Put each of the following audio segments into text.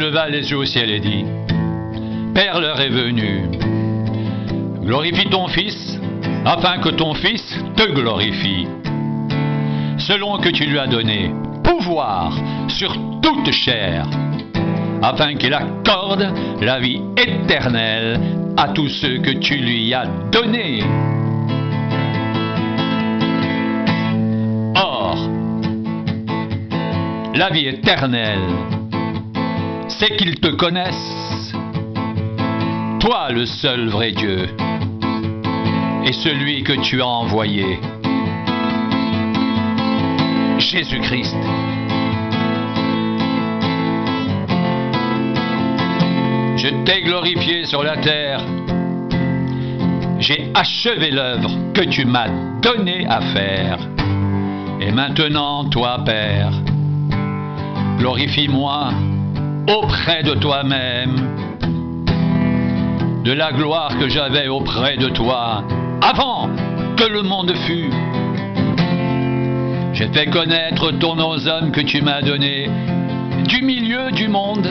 leva les yeux au ciel et dit: Père, l'heure est venue. Glorifie ton Fils, afin que ton Fils te glorifie, selon que tu lui as donné pouvoir sur toute chair, afin qu'il accorde la vie éternelle à tous ceux que tu lui as donnés. Or, la vie éternelle, c'est qu'ils te connaissent, toi le seul vrai Dieu, et celui que tu as envoyé, Jésus-Christ. Je t'ai glorifié sur la terre, j'ai achevé l'œuvre que tu m'as donné à faire. Et maintenant, toi, Père, glorifie-moi auprès de toi-même, de la gloire que j'avais auprès de toi avant que le monde fût. J'ai fait connaître ton nom aux hommes que tu m'as donnés du milieu du monde.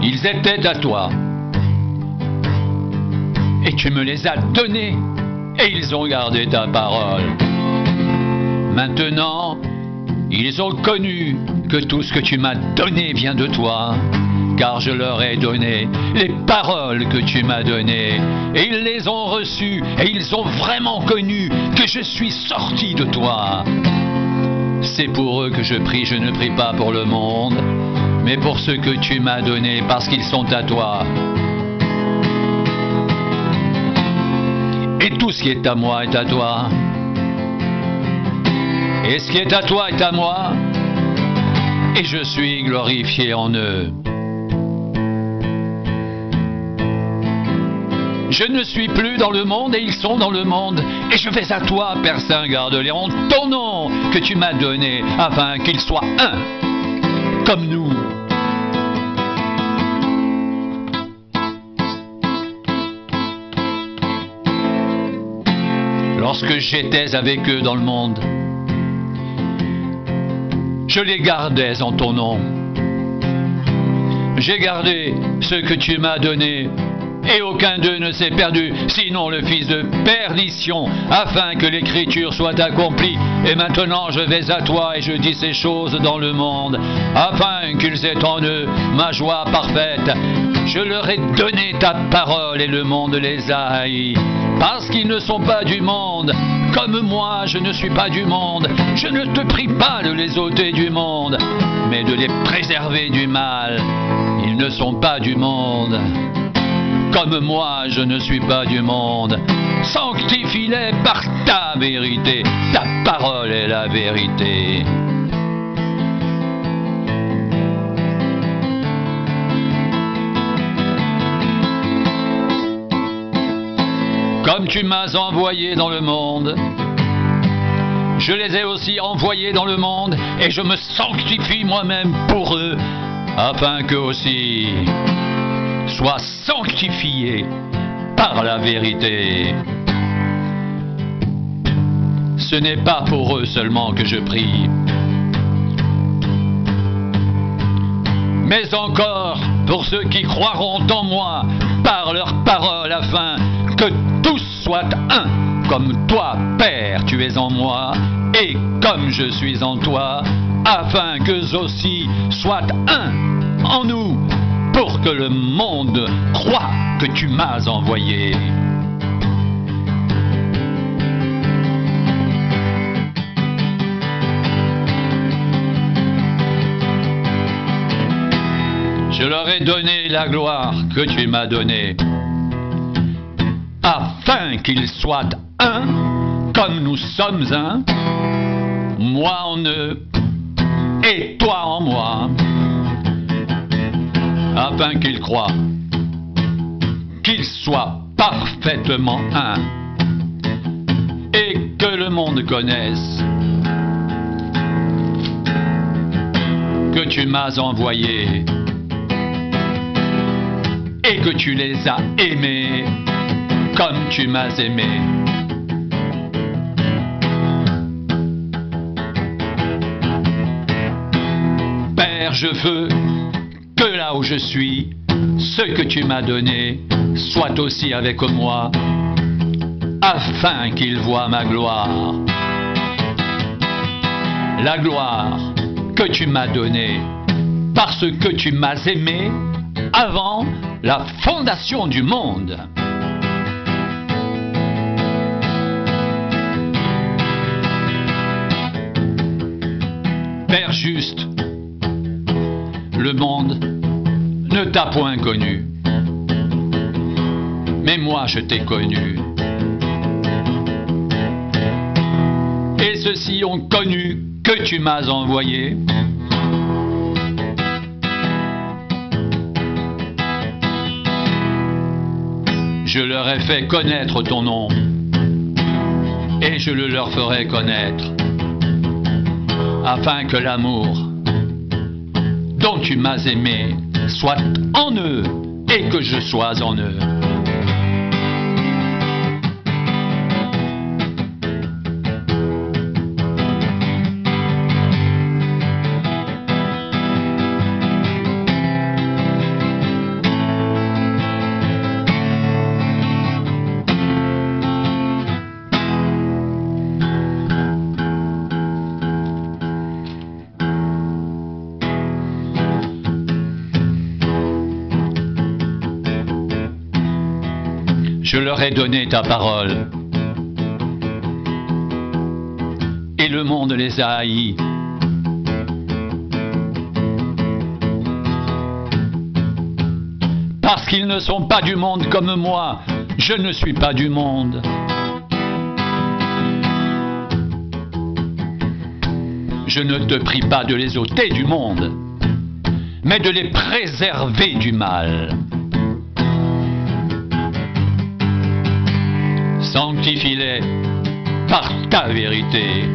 Ils étaient à toi, et tu me les as donnés, et ils ont gardé ta parole. Maintenant, ils ont connu que tout ce que tu m'as donné vient de toi, car je leur ai donné les paroles que tu m'as données, et ils les ont reçues, et ils ont vraiment connu que je suis sorti de toi. C'est pour eux que je prie, je ne prie pas pour le monde, mais pour ceux que tu m'as donnés, parce qu'ils sont à toi. Et tout ce qui est à moi est à toi. Et ce qui est à toi est à moi. Et je suis glorifié en eux. Je ne suis plus dans le monde et ils sont dans le monde. Et je vais à toi, Père Saint, garde-les en ton nom que tu m'as donné, afin qu'ils soient un, comme nous. Lorsque j'étais avec eux dans le monde, je les gardais en ton nom. J'ai gardé ce que tu m'as donné, et aucun d'eux ne s'est perdu, sinon le fils de perdition, afin que l'écriture soit accomplie. Et maintenant je vais à toi et je dis ces choses dans le monde, afin qu'ils aient en eux ma joie parfaite. Je leur ai donné ta parole et le monde les a haïs, parce qu'ils ne sont pas du monde, comme moi je ne suis pas du monde. Je ne te prie pas de les ôter du monde, mais de les préserver du mal. Ils ne sont pas du monde, comme moi je ne suis pas du monde. Sanctifie-les par ta vérité, ta parole est la vérité. Comme tu m'as envoyé dans le monde, je les ai aussi envoyés dans le monde, et je me sanctifie moi-même pour eux, afin qu'eux aussi soient sanctifiés par la vérité. Ce n'est pas pour eux seulement que je prie, mais encore pour ceux qui croiront en moi par leur parole, afin que tous soient un, comme toi, Père, tu es en moi, et comme je suis en toi, afin qu'eux aussi soient un en nous, pour que le monde croie que tu m'as envoyé. Je leur ai donné la gloire que tu m'as donnée, afin qu'ils soient un, comme nous sommes un, moi en eux, et toi en moi, afin qu'ils croient qu'ils soient parfaitement un, et que le monde connaisse que tu m'as envoyé, et que tu les as aimés comme tu m'as aimé. je veux que là où je suis, ce que tu m'as donné soit aussi avec moi, afin qu'ils voient ma gloire. La gloire que tu m'as donnée, parce que tu m'as aimé avant la fondation du monde. Père juste, le monde ne t'a point connu, mais moi je t'ai connu. Et ceux-ci ont connu que tu m'as envoyé. Je leur ai fait connaître ton nom, et je le leur ferai connaître, afin que l'amour dont tu m'as aimé soit en eux et que je sois en eux. Je leur ai donné ta parole, et le monde les a haïs. Parce qu'ils ne sont pas du monde comme moi, je ne suis pas du monde. Je ne te prie pas de les ôter du monde, mais de les préserver du mal. Sanctifie-les par ta vérité.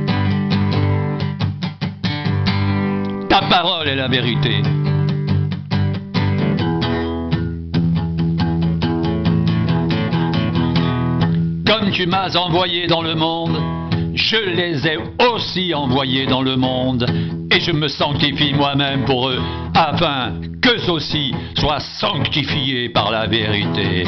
Ta parole est la vérité. Comme tu m'as envoyé dans le monde, je les ai aussi envoyés dans le monde, et je me sanctifie moi-même pour eux, afin qu'eux aussi soient sanctifiés par la vérité.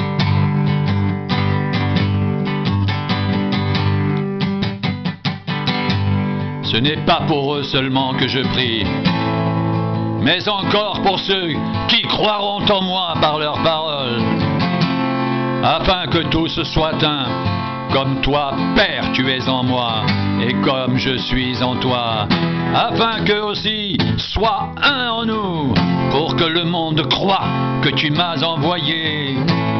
Ce n'est pas pour eux seulement que je prie, mais encore pour ceux qui croiront en moi par leurs paroles, afin que tous soient un, comme toi, Père, tu es en moi, et comme je suis en toi, afin qu'eux aussi soient un en nous, pour que le monde croie que tu m'as envoyé.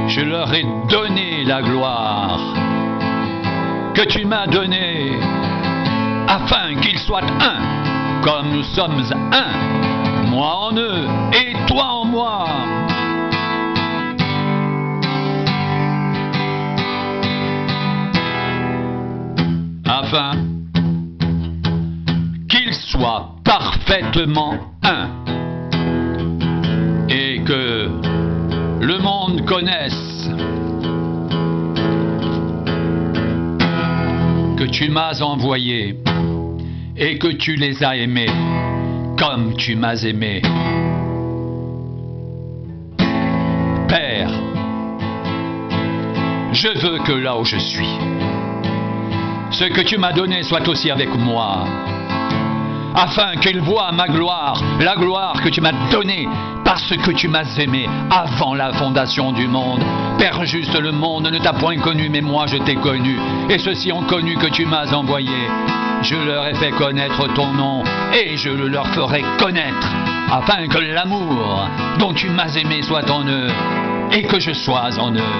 Je leur ai donné la gloire que tu m'as donnée, afin qu'ils soient un, comme nous sommes un, moi en eux et toi en moi. Afin qu'ils soient parfaitement un, et que le monde connaisse que tu m'as envoyé et que tu les as aimés comme tu m'as aimé. Père, je veux que là où je suis, ce que tu m'as donné soit aussi avec moi, afin qu'ils voient ma gloire, la gloire que tu m'as donnée, parce que tu m'as aimé avant la fondation du monde. Père juste, le monde ne t'a point connu, mais moi je t'ai connu, et ceux-ci ont connu que tu m'as envoyé. Je leur ai fait connaître ton nom, et je le leur ferai connaître, afin que l'amour dont tu m'as aimé soit en eux, et que je sois en eux.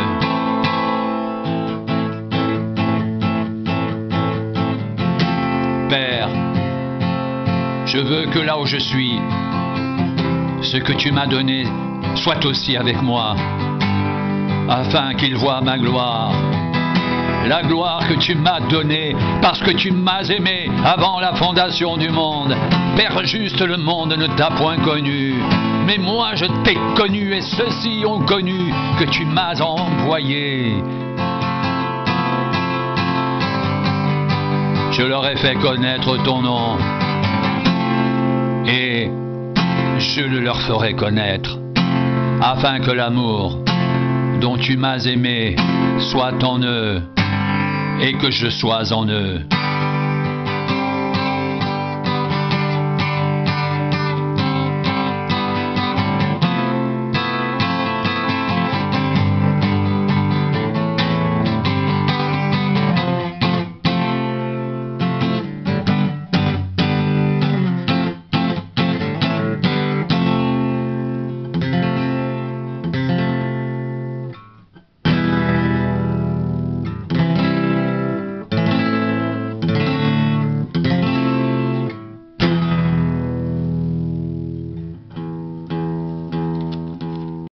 Père, je veux que là où je suis, ce que tu m'as donné soit aussi avec moi, afin qu'ils voient ma gloire, la gloire que tu m'as donnée, parce que tu m'as aimé avant la fondation du monde. Père juste, le monde ne t'a point connu, mais moi je t'ai connu, et ceux-ci ont connu que tu m'as envoyé. Je leur ai fait connaître ton nom, et je le leur ferai connaître, afin que l'amour dont tu m'as aimé soit en eux, et que je sois en eux.